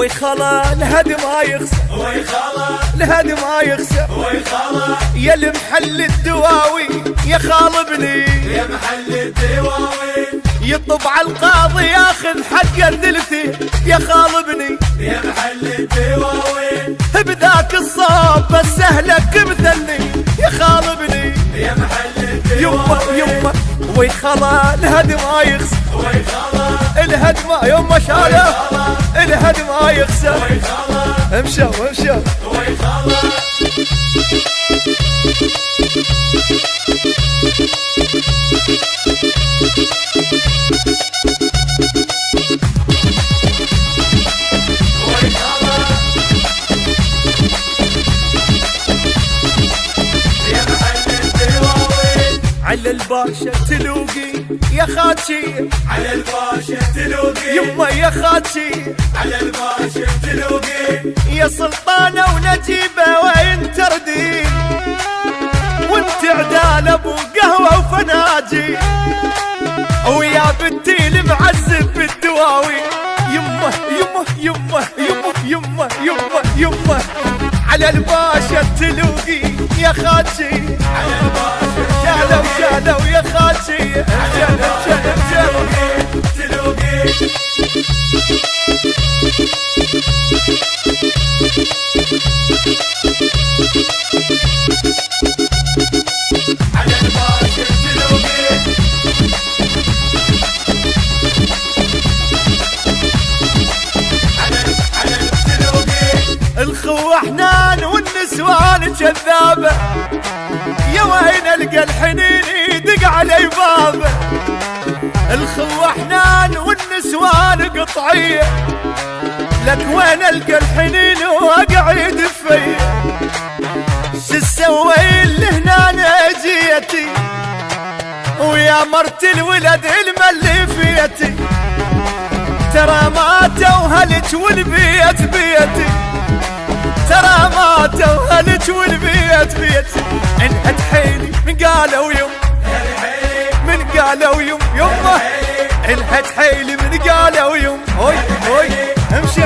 ويخلى الهد ما يخسر، ويخلى الهد ما يخسر، ويخلى يا المحل الدواوي يا خالبني، يا محل الدواوين يطب على القاضي ياخذ حق الثلثي يا خالبني، يا محل الدواوين بذاك الصوب بس اهلك مثلني يا خالبني، يا محل يمه الدواوين يمه ويخلى الهد ما يخسر، ويخلى الهد ما يمه شاله الهد ما يخسر، ويخلى امشوا امشوا ويخلى على الباشا تلوقي يا خاتشي، على الباشا تلوقي يمه يا خاتشي، على الباشا تلوقي يا سلطانة ونجيبة وين تردين، وانت عدال ابو قهوة وفناجي، ويا بنتي المعذب بالدواوي، يمه يمه يمه يمه يمه يمه يمه على الباشا تلوقي يا خاتشي، على الباشا شالوا شالوا يا خاتشي، شالوا شالوا شالوا تلوقي على الباشا تلوقي على التلوقي الخوة حنان والنسوان كذابة، يا وين القى الحنين يدق علي بابه، الخوة حنان والنسوان قطعية، لك وين القى الحنين واقعد فيا، شسوي اللي هنا جيتي، ويا مرت الولد الملي فيتي، ترى ما توهلت والبيت بيتي، ترى ما توهلت والبيت بيتي، انهت حيلي من قالوا يوم، من قالوا يوم يمه، انهت حيلي من قالوا يوم، هوي هوي امشي